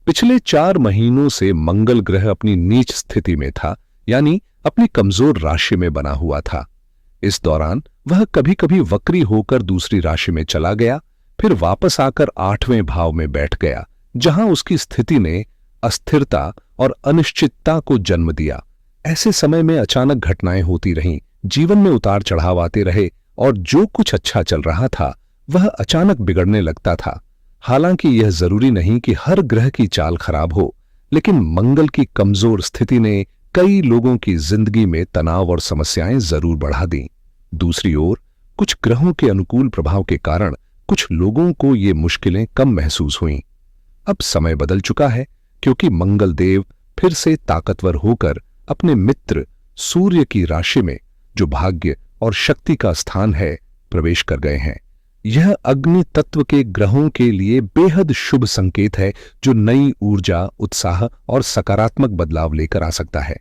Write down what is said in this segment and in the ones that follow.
पिछले 4 महीनों से मंगल ग्रह अपनी नीच स्थिति में था, यानी अपनी कमजोर राशि में बना हुआ था। इस दौरान वह कभी कभी वक्री होकर दूसरी राशि में चला गया, फिर वापस आकर 8वें भाव में बैठ गया, जहां उसकी स्थिति ने अस्थिरता और अनिश्चितता को जन्म दिया। ऐसे समय में अचानक घटनाएं होती रहीं, जीवन में उतार चढ़ाव आते रहे और जो कुछ अच्छा चल रहा था वह अचानक बिगड़ने लगता था। हालांकि यह जरूरी नहीं कि हर ग्रह की चाल खराब हो, लेकिन मंगल की कमजोर स्थिति ने कई लोगों की जिंदगी में तनाव और समस्याएं जरूर बढ़ा दी। दूसरी ओर कुछ ग्रहों के अनुकूल प्रभाव के कारण कुछ लोगों को ये मुश्किलें कम महसूस हुईं। अब समय बदल चुका है, क्योंकि मंगल देव फिर से ताकतवर होकर अपने मित्र सूर्य की राशि में, जो भाग्य और शक्ति का स्थान है, प्रवेश कर गए हैं। यह अग्नि तत्व के ग्रहों के लिए बेहद शुभ संकेत है, जो नई ऊर्जा, उत्साह और सकारात्मक बदलाव लेकर आ सकता है।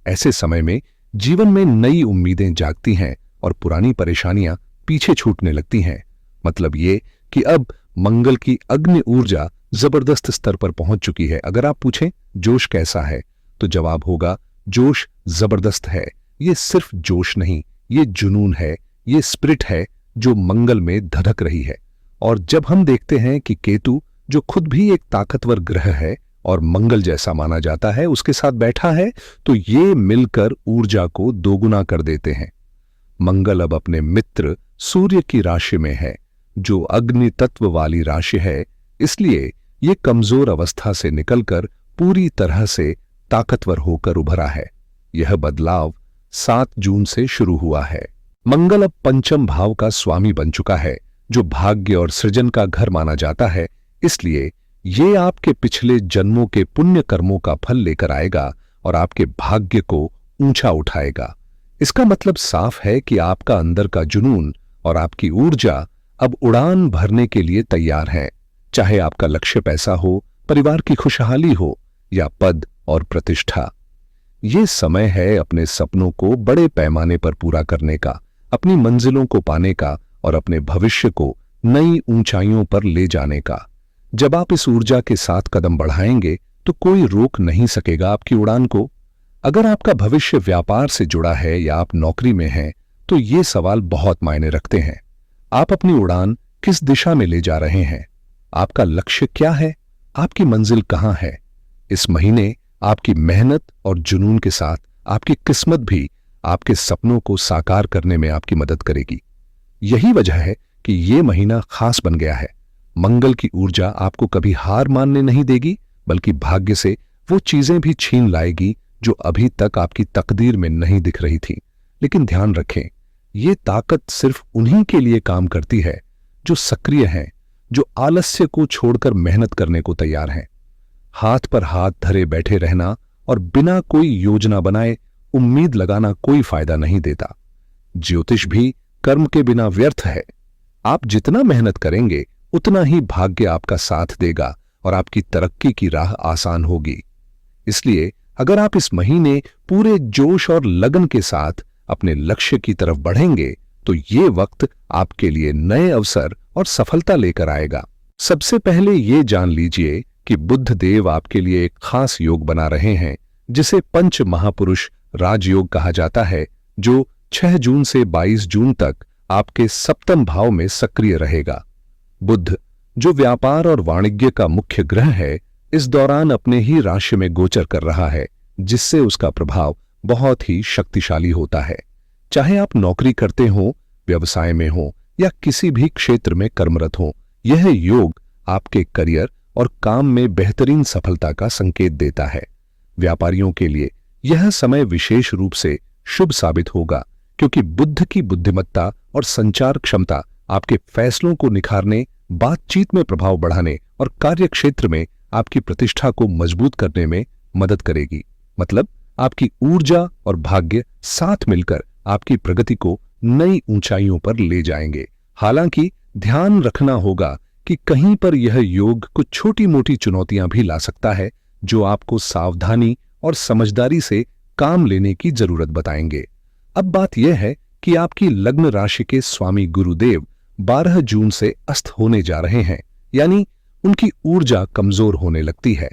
ऐसे समय में जीवन में नई उम्मीदें जागती हैं और पुरानी परेशानियां पीछे छूटने लगती हैं। मतलब ये कि अब मंगल की अग्नि ऊर्जा जबरदस्त स्तर पर पहुंच चुकी है। अगर आप पूछें जोश कैसा है, तो जवाब होगा जोश जबरदस्त है। ये सिर्फ जोश नहीं, ये जुनून है, ये स्पिरिट है जो मंगल में धधक रही है। और जब हम देखते हैं कि केतु, जो खुद भी एक ताकतवर ग्रह है और मंगल जैसा माना जाता है, उसके साथ बैठा है, तो ये मिलकर ऊर्जा को दोगुना कर देते हैं। मंगल अब अपने मित्र सूर्य की राशि में है, जो अग्नि तत्व वाली राशि है, इसलिए ये कमजोर अवस्था से निकलकर पूरी तरह से ताकतवर होकर उभरा है। यह बदलाव 7 जून से शुरू हुआ है। मंगल अब पंचम भाव का स्वामी बन चुका है, जो भाग्य और सृजन का घर माना जाता है। इसलिए ये आपके पिछले जन्मों के पुण्य कर्मों का फल लेकर आएगा और आपके भाग्य को ऊंचा उठाएगा। इसका मतलब साफ है कि आपका अंदर का जुनून और आपकी ऊर्जा अब उड़ान भरने के लिए तैयार है। चाहे आपका लक्ष्य पैसा हो, परिवार की खुशहाली हो या पद और प्रतिष्ठा। ये समय है अपने सपनों को बड़े पैमाने पर पूरा करने का, अपनी मंजिलों को पाने का और अपने भविष्य को नई ऊंचाइयों पर ले जाने का। जब आप इस ऊर्जा के साथ कदम बढ़ाएंगे, तो कोई रोक नहीं सकेगा आपकी उड़ान को। अगर आपका भविष्य व्यापार से जुड़ा है या आप नौकरी में हैं, तो ये सवाल बहुत मायने रखते हैं। आप अपनी उड़ान किस दिशा में ले जा रहे हैं? आपका लक्ष्य क्या है? आपकी मंजिल कहां है? इस महीने आपकी मेहनत और जुनून के साथ आपकी किस्मत भी आपके सपनों को साकार करने में आपकी मदद करेगी। यही वजह है कि ये महीना खास बन गया है। मंगल की ऊर्जा आपको कभी हार मानने नहीं देगी, बल्कि भाग्य से वो चीजें भी छीन लाएगी जो अभी तक आपकी तकदीर में नहीं दिख रही थी। लेकिन ध्यान रखें, ये ताकत सिर्फ उन्हीं के लिए काम करती है जो सक्रिय हैं, जो आलस्य को छोड़कर मेहनत करने को तैयार हैं। हाथ पर हाथ धरे बैठे रहना और बिना कोई योजना बनाए उम्मीद लगाना कोई फायदा नहीं देता। ज्योतिष भी कर्म के बिना व्यर्थ है। आप जितना मेहनत करेंगे, उतना ही भाग्य आपका साथ देगा और आपकी तरक्की की राह आसान होगी। इसलिए अगर आप इस महीने पूरे जोश और लगन के साथ अपने लक्ष्य की तरफ बढ़ेंगे, तो ये वक्त आपके लिए नए अवसर और सफलता लेकर आएगा। सबसे पहले ये जान लीजिए कि बुध देव आपके लिए एक खास योग बना रहे हैं, जिसे पंच महापुरुष राजयोग कहा जाता है, जो 6 जून से 22 जून तक आपके सप्तम भाव में सक्रिय रहेगा। बुध, जो व्यापार और वाणिज्य का मुख्य ग्रह है, इस दौरान अपने ही राशि में गोचर कर रहा है, जिससे उसका प्रभाव बहुत ही शक्तिशाली होता है। चाहे आप नौकरी करते हो, व्यवसाय में हो या किसी भी क्षेत्र में कर्मरत हो, यह योग आपके करियर और काम में बेहतरीन सफलता का संकेत देता है। व्यापारियों के लिए यह समय विशेष रूप से शुभ साबित होगा, क्योंकि बुध की बुद्धिमत्ता और संचार क्षमता आपके फैसलों को निखारने, बातचीत में प्रभाव बढ़ाने और कार्य क्षेत्र में आपकी प्रतिष्ठा को मजबूत करने में मदद करेगी। मतलब आपकी ऊर्जा और भाग्य साथ मिलकर आपकी प्रगति को नई ऊंचाइयों पर ले जाएंगे। हालांकि ध्यान रखना होगा कि कहीं पर यह योग कुछ छोटी मोटी चुनौतियां भी ला सकता है, जो आपको सावधानी और समझदारी से काम लेने की जरूरत बताएंगे। अब बात यह है कि आपकी लग्न राशि के स्वामी गुरुदेव 12 जून से अस्त होने जा रहे हैं, यानी उनकी ऊर्जा कमजोर होने लगती है।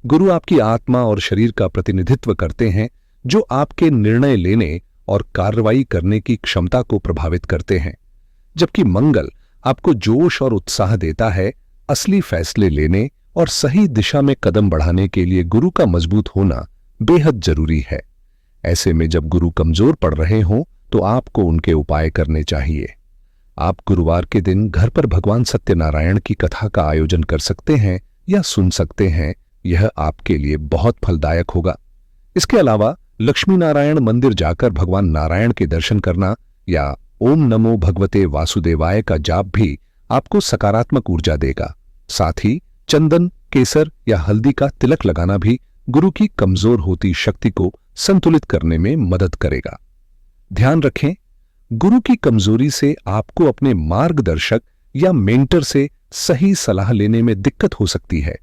गुरु आपकी आत्मा और शरीर का प्रतिनिधित्व करते हैं, जो आपके निर्णय लेने और कार्रवाई करने की क्षमता को प्रभावित करते हैं, जबकि मंगल आपको जोश और उत्साह देता है। असली फैसले लेने और सही दिशा में कदम बढ़ाने के लिए गुरु का मजबूत होना बेहद जरूरी है। ऐसे में जब गुरु कमजोर पड़ रहे हों तो आपको उनके उपाय करने चाहिए। आप गुरुवार के दिन घर पर भगवान सत्यनारायण की कथा का आयोजन कर सकते हैं या सुन सकते हैं। यह आपके लिए बहुत फलदायक होगा। इसके अलावा लक्ष्मी नारायण मंदिर जाकर भगवान नारायण के दर्शन करना या ओम नमो भगवते वासुदेवाय का जाप भी आपको सकारात्मक ऊर्जा देगा। साथ ही चंदन, केसर या हल्दी का तिलक लगाना भी गुरु की कमजोर होती शक्ति को संतुलित करने में मदद करेगा। ध्यान रखें, गुरु की कमजोरी से आपको अपने मार्गदर्शक या मेंटर से सही सलाह लेने में दिक्कत हो सकती है।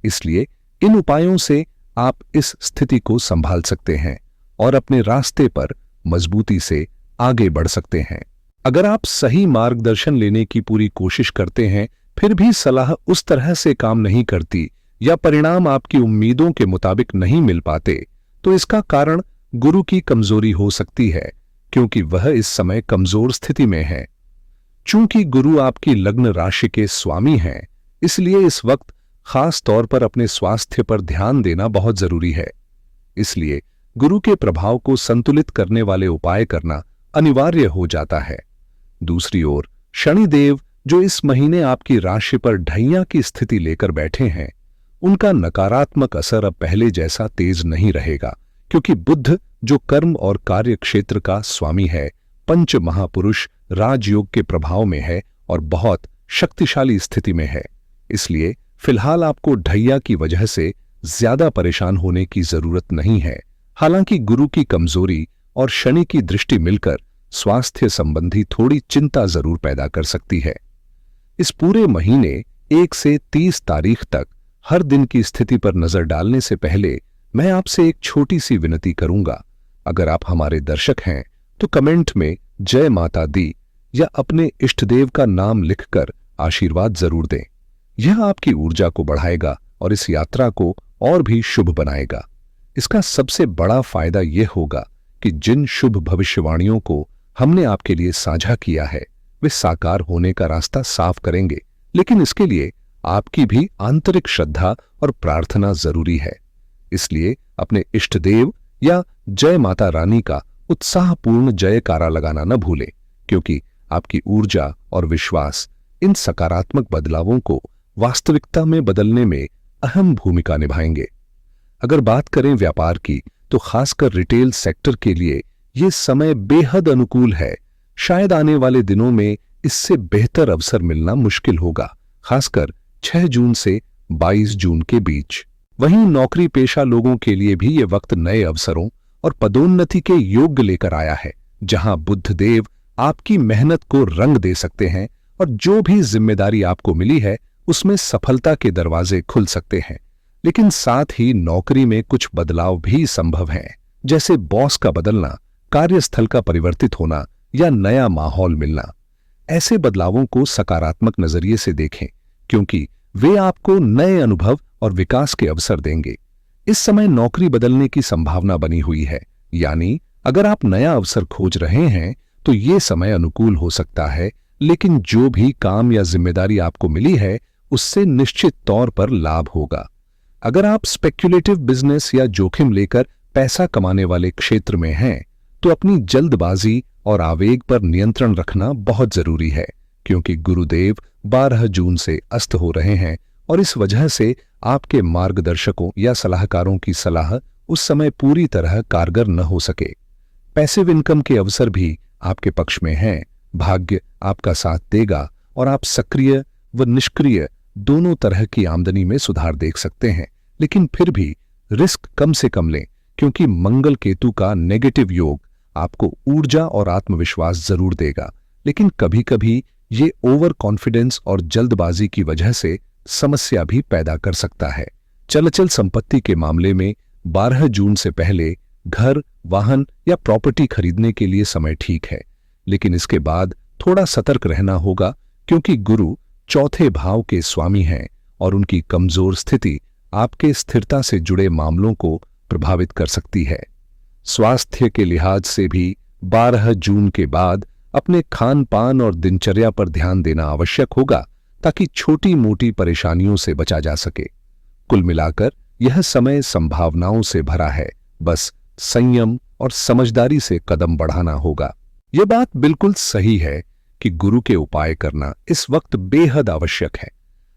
इसलिए इन उपायों से आप इस स्थिति को संभाल सकते हैं और अपने रास्ते पर मजबूती से आगे बढ़ सकते हैं। अगर आप सही मार्गदर्शन लेने की पूरी कोशिश करते हैं, फिर भी सलाह उस तरह से काम नहीं करती या परिणाम आपकी उम्मीदों के मुताबिक नहीं मिल पाते, तो इसका कारण गुरु की कमजोरी हो सकती है, क्योंकि वह इस समय कमजोर स्थिति में है। चूंकि गुरु आपकी लग्न राशि के स्वामी हैं, इसलिए इस वक्त खास तौर पर अपने स्वास्थ्य पर ध्यान देना बहुत जरूरी है। इसलिए गुरु के प्रभाव को संतुलित करने वाले उपाय करना अनिवार्य हो जाता है। दूसरी ओर शनिदेव, जो इस महीने आपकी राशि पर ढैया की स्थिति लेकर बैठे हैं, उनका नकारात्मक असर अब पहले जैसा तेज नहीं रहेगा, क्योंकि बुध, जो कर्म और कार्य क्षेत्र का स्वामी है, पंच महापुरुष राजयोग के प्रभाव में है और बहुत शक्तिशाली स्थिति में है। इसलिए फिलहाल आपको ढैया की वजह से ज्यादा परेशान होने की जरूरत नहीं है। हालांकि गुरु की कमजोरी और शनि की दृष्टि मिलकर स्वास्थ्य संबंधी थोड़ी चिंता जरूर पैदा कर सकती है। इस पूरे महीने 1 से 30 तारीख तक हर दिन की स्थिति पर नजर डालने से पहले मैं आपसे एक छोटी सी विनती करूंगा। अगर आप हमारे दर्शक हैं तो कमेंट में जय माता दी या अपने इष्टदेव का नाम लिखकर आशीर्वाद जरूर दें। यह आपकी ऊर्जा को बढ़ाएगा और इस यात्रा को और भी शुभ बनाएगा। इसका सबसे बड़ा फायदा यह होगा कि जिन शुभ भविष्यवाणियों को हमने आपके लिए साझा किया है, वे साकार होने का रास्ता साफ करेंगे, लेकिन इसके लिए आपकी भी आंतरिक श्रद्धा और प्रार्थना जरूरी है। इसलिए अपने इष्टदेव या जय माता रानी का उत्साहपूर्ण जयकारा लगाना न भूलें, क्योंकि आपकी ऊर्जा और विश्वास इन सकारात्मक बदलावों को वास्तविकता में बदलने में अहम भूमिका निभाएंगे। अगर बात करें व्यापार की, तो खासकर रिटेल सेक्टर के लिए यह समय बेहद अनुकूल है। शायद आने वाले दिनों में इससे बेहतर अवसर मिलना मुश्किल होगा, खासकर 6 जून से 22 जून के बीच। वहीं नौकरी पेशा लोगों के लिए भी ये वक्त नए अवसरों और पदोन्नति के योग्य लेकर आया है, जहां बुधदेव आपकी मेहनत को रंग दे सकते हैं और जो भी जिम्मेदारी आपको मिली है उसमें सफलता के दरवाजे खुल सकते हैं। लेकिन साथ ही नौकरी में कुछ बदलाव भी संभव हैं, जैसे बॉस का बदलना, कार्यस्थल का परिवर्तित होना या नया माहौल मिलना। ऐसे बदलावों को सकारात्मक नजरिए से देखें, क्योंकि वे आपको नए अनुभव और विकास के अवसर देंगे। इस समय नौकरी बदलने की संभावना बनी हुई है, यानी अगर आप नया अवसर खोज रहे हैं तो ये समय अनुकूल हो सकता है, लेकिन जो भी काम या जिम्मेदारी आपको मिली है उससे निश्चित तौर पर लाभ होगा। अगर आप स्पेक्युलेटिव बिजनेस या जोखिम लेकर पैसा कमाने वाले क्षेत्र में हैं, तो अपनी जल्दबाजी और आवेग पर नियंत्रण रखना बहुत जरूरी है, क्योंकि गुरुदेव 12 जून से अस्त हो रहे हैं और इस वजह से आपके मार्गदर्शकों या सलाहकारों की सलाह उस समय पूरी तरह कारगर न हो सके। पैसिव इनकम के अवसर भी आपके पक्ष में हैं। भाग्य आपका साथ देगा और आप सक्रिय व निष्क्रिय दोनों तरह की आमदनी में सुधार देख सकते हैं, लेकिन फिर भी रिस्क कम से कम लें, क्योंकि मंगल केतु का नेगेटिव योग आपको ऊर्जा और आत्मविश्वास जरूर देगा, लेकिन कभी कभी ये ओवर कॉन्फिडेंस और जल्दबाजी की वजह से समस्या भी पैदा कर सकता है। चल संपत्ति के मामले में 12 जून से पहले घर, वाहन या प्रॉपर्टी खरीदने के लिए समय ठीक है, लेकिन इसके बाद थोड़ा सतर्क रहना होगा, क्योंकि गुरु चौथे भाव के स्वामी हैं और उनकी कमजोर स्थिति आपके स्थिरता से जुड़े मामलों को प्रभावित कर सकती है। स्वास्थ्य के लिहाज से भी 12 जून के बाद अपने खान पान और दिनचर्या पर ध्यान देना आवश्यक होगा ताकि छोटी मोटी परेशानियों से बचा जा सके। कुल मिलाकर यह समय संभावनाओं से भरा है, बस संयम और समझदारी से कदम बढ़ाना होगा। यह बात बिल्कुल सही है कि गुरु के उपाय करना इस वक्त बेहद आवश्यक है।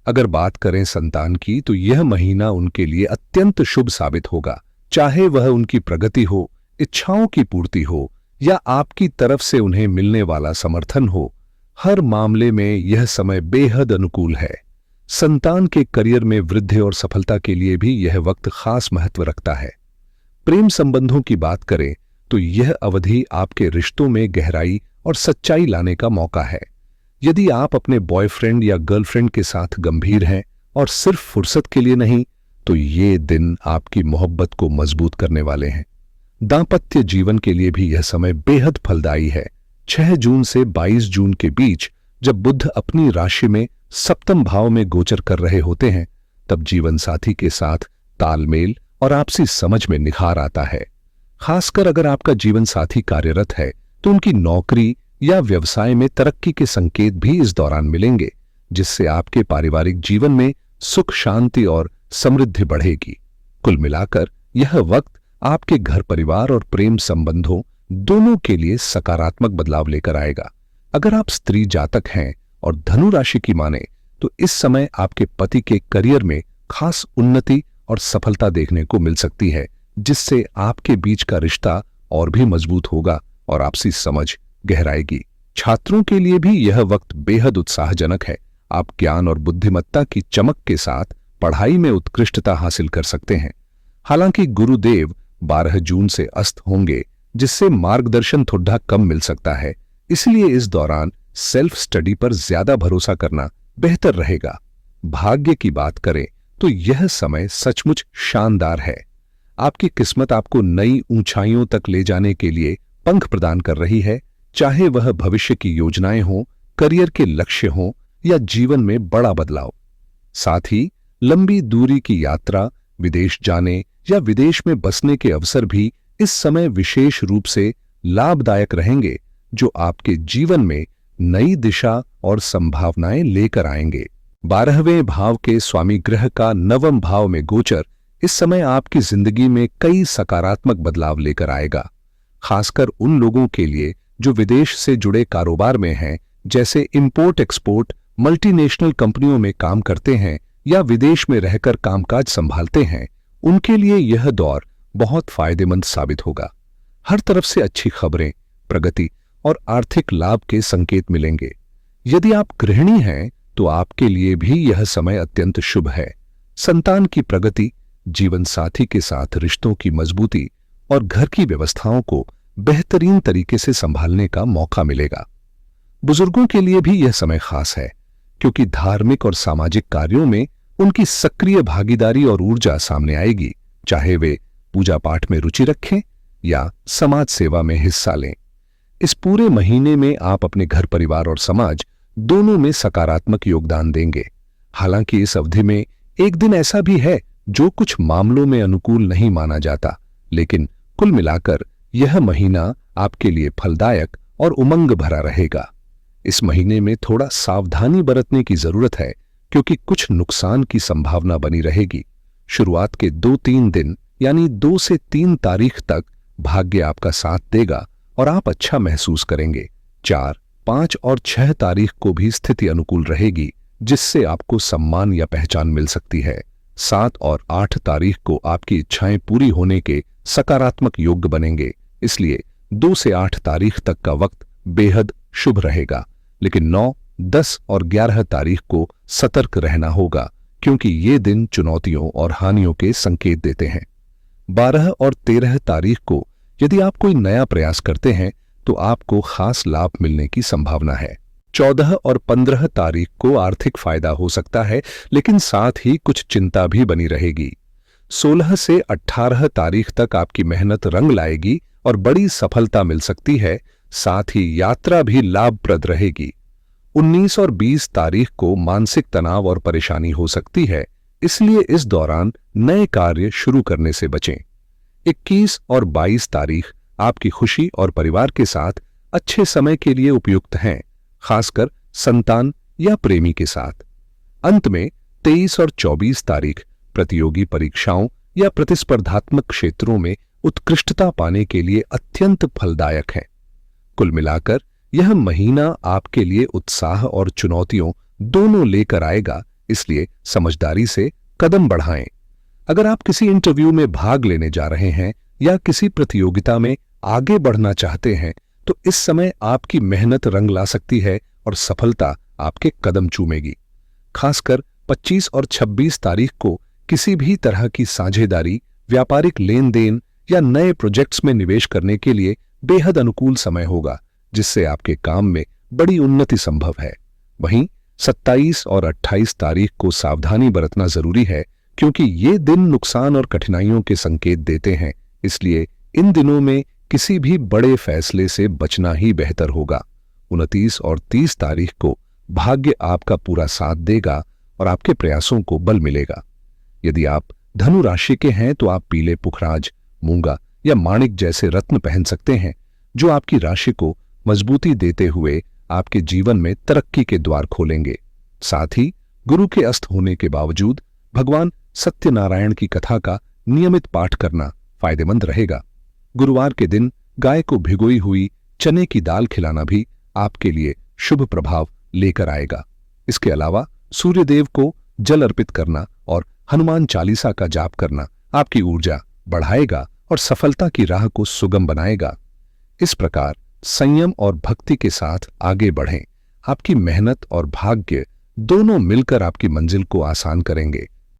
अगर बात करें संतान की, तो यह महीना उनके लिए अत्यंत शुभ साबित होगा, चाहे वह उनकी प्रगति हो, इच्छाओं की पूर्ति हो या आपकी तरफ से उन्हें मिलने वाला समर्थन हो। हर मामले में यह समय बेहद अनुकूल है। संतान के करियर में वृद्धि और सफलता के लिए भी यह वक्त खास महत्व रखता है। प्रेम संबंधों की बात करें तो यह अवधि आपके रिश्तों में गहराई और सच्चाई लाने का मौका है। यदि आप अपने बॉयफ्रेंड या गर्लफ्रेंड के साथ गंभीर हैं और सिर्फ फुर्सत के लिए नहीं, तो ये दिन आपकी मोहब्बत को मजबूत करने वाले हैं। दांपत्य जीवन के लिए भी यह समय बेहद फलदायी है। 6 जून से 22 जून के बीच जब बुध अपनी राशि में सप्तम भाव में गोचर कर रहे होते हैं, तब जीवन साथी के साथ तालमेल और आपसी समझ में निखार आता है। खासकर अगर आपका जीवन साथी कार्यरत है तो उनकी नौकरी या व्यवसाय में तरक्की के संकेत भी इस दौरान मिलेंगे, जिससे आपके पारिवारिक जीवन में सुख, शांति और समृद्धि बढ़ेगी। कुल मिलाकर यह वक्त आपके घर परिवार और प्रेम संबंधों दोनों के लिए सकारात्मक बदलाव लेकर आएगा। अगर आप स्त्री जातक हैं और धनु राशि की माने, तो इस समय आपके पति के करियर में खास उन्नति और सफलता देखने को मिल सकती है, जिससे आपके बीच का रिश्ता और भी मजबूत होगा और आपसी समझ गहराएगी। छात्रों के लिए भी यह वक्त बेहद उत्साहजनक है। आप ज्ञान और बुद्धिमत्ता की चमक के साथ पढ़ाई में उत्कृष्टता हासिल कर सकते हैं। हालांकि गुरुदेव 12 जून से अस्त होंगे, जिससे मार्गदर्शन थोड़ा कम मिल सकता है। इसलिए इस दौरान सेल्फ स्टडी पर ज्यादा भरोसा करना बेहतर रहेगा। भाग्य की बात करें तो यह समय सचमुच शानदार है। आपकी किस्मत आपको नई ऊंचाइयों तक ले जाने के लिए पंख प्रदान कर रही है, चाहे वह भविष्य की योजनाएं हों, करियर के लक्ष्य हों या जीवन में बड़ा बदलाव। साथ ही लंबी दूरी की यात्रा, विदेश जाने या विदेश में बसने के अवसर भी इस समय विशेष रूप से लाभदायक रहेंगे, जो आपके जीवन में नई दिशा और संभावनाएं लेकर आएंगे। 12वें भाव के स्वामी ग्रह का 9वें भाव में गोचर इस समय आपकी जिंदगी में कई सकारात्मक बदलाव लेकर आएगा, खासकर उन लोगों के लिए जो विदेश से जुड़े कारोबार में हैं, जैसे इंपोर्ट एक्सपोर्ट, मल्टीनेशनल कंपनियों में काम करते हैं या विदेश में रहकर कामकाज संभालते हैं। उनके लिए यह दौर बहुत फायदेमंद साबित होगा। हर तरफ से अच्छी खबरें, प्रगति और आर्थिक लाभ के संकेत मिलेंगे। यदि आप गृहिणी हैं तो आपके लिए भी यह समय अत्यंत शुभ है। संतान की प्रगति, जीवन साथी के साथ रिश्तों की मजबूती और घर की व्यवस्थाओं को बेहतरीन तरीके से संभालने का मौका मिलेगा। बुजुर्गों के लिए भी यह समय खास है, क्योंकि धार्मिक और सामाजिक कार्यों में उनकी सक्रिय भागीदारी और ऊर्जा सामने आएगी, चाहे वे पूजा पाठ में रुचि रखें या समाज सेवा में हिस्सा लें। इस पूरे महीने में आप अपने घर परिवार और समाज दोनों में सकारात्मक योगदान देंगे। हालांकि इस अवधि में एक दिन ऐसा भी है जो कुछ मामलों में अनुकूल नहीं माना जाता, लेकिन कुल मिलाकर यह महीना आपके लिए फलदायक और उमंग भरा रहेगा। इस महीने में थोड़ा सावधानी बरतने की जरूरत है, क्योंकि कुछ नुकसान की संभावना बनी रहेगी। शुरुआत के 2-3 दिन यानी 2 से 3 तारीख तक भाग्य आपका साथ देगा और आप अच्छा महसूस करेंगे। 4, 5 और 6 तारीख को भी स्थिति अनुकूल रहेगी, जिससे आपको सम्मान या पहचान मिल सकती है। 7 और 8 तारीख को आपकी इच्छाएं पूरी होने के सकारात्मक योग बनेंगे। इसलिए 2 से 8 तारीख तक का वक्त बेहद शुभ रहेगा, लेकिन 9, 10 और 11 तारीख को सतर्क रहना होगा, क्योंकि ये दिन चुनौतियों और हानियों के संकेत देते हैं। 12 और 13 तारीख को यदि आप कोई नया प्रयास करते हैं तो आपको खास लाभ मिलने की संभावना है। 14 और 15 तारीख को आर्थिक फायदा हो सकता है, लेकिन साथ ही कुछ चिंता भी बनी रहेगी। 16 से 18 तारीख तक आपकी मेहनत रंग लाएगी और बड़ी सफलता मिल सकती है। साथ ही यात्रा भी लाभप्रद रहेगी। 19 और 20 तारीख को मानसिक तनाव और परेशानी हो सकती है, इसलिए इस दौरान नए कार्य शुरू करने से बचें। 21 और 22 तारीख आपकी खुशी और परिवार के साथ अच्छे समय के लिए उपयुक्त हैं, खासकर संतान या प्रेमी के साथ। अंत में 23 और 24 तारीख प्रतियोगी परीक्षाओं या प्रतिस्पर्धात्मक क्षेत्रों में उत्कृष्टता पाने के लिए अत्यंत फलदायक है। कुल मिलाकर यह महीना आपके लिए उत्साह और चुनौतियों दोनों लेकर आएगा, इसलिए समझदारी से कदम बढ़ाएं। अगर आप किसी इंटरव्यू में भाग लेने जा रहे हैं या किसी प्रतियोगिता में आगे बढ़ना चाहते हैं, तो इस समय आपकी मेहनत रंग ला सकती है और सफलता आपके कदम चूमेगी। खासकर 25 और 26 तारीख को किसी भी तरह की साझेदारी, व्यापारिक लेन देन या नए प्रोजेक्ट्स में निवेश करने के लिए बेहद अनुकूल समय होगा, जिससे आपके काम में बड़ी उन्नति संभव है। वहीं 27 और 28 तारीख को सावधानी बरतना जरूरी है, क्योंकि ये दिन नुकसान और कठिनाइयों के संकेत देते हैं। इसलिए इन दिनों में किसी भी बड़े फैसले से बचना ही बेहतर होगा। 29 और 30 तारीख को भाग्य आपका पूरा साथ देगा और आपके प्रयासों को बल मिलेगा। यदि आप धनु राशि के हैं तो आप पीले पुखराज, मूंगा या माणिक जैसे रत्न पहन सकते हैं, जो आपकी राशि को मजबूती देते हुए आपके जीवन में तरक्की के द्वार खोलेंगे। साथ ही गुरु के अस्त होने के बावजूद भगवान सत्यनारायण की कथा का नियमित पाठ करना फायदेमंद रहेगा। गुरुवार के दिन गाय को भिगोई हुई चने की दाल खिलाना भी आपके लिए शुभ प्रभाव लेकर आएगा। इसके अलावा सूर्यदेव को जल अर्पित करना और हनुमान चालीसा का जाप करना आपकी ऊर्जा बढ़ाएगा और सफलता की राह को सुगम बनाएगा। इस प्रकार संयम और भक्ति के साथ आगे बढ़ें। आपकी मेहनत और भाग्य दोनों मिलकर आपकी मंजिल को आसान करेंगे।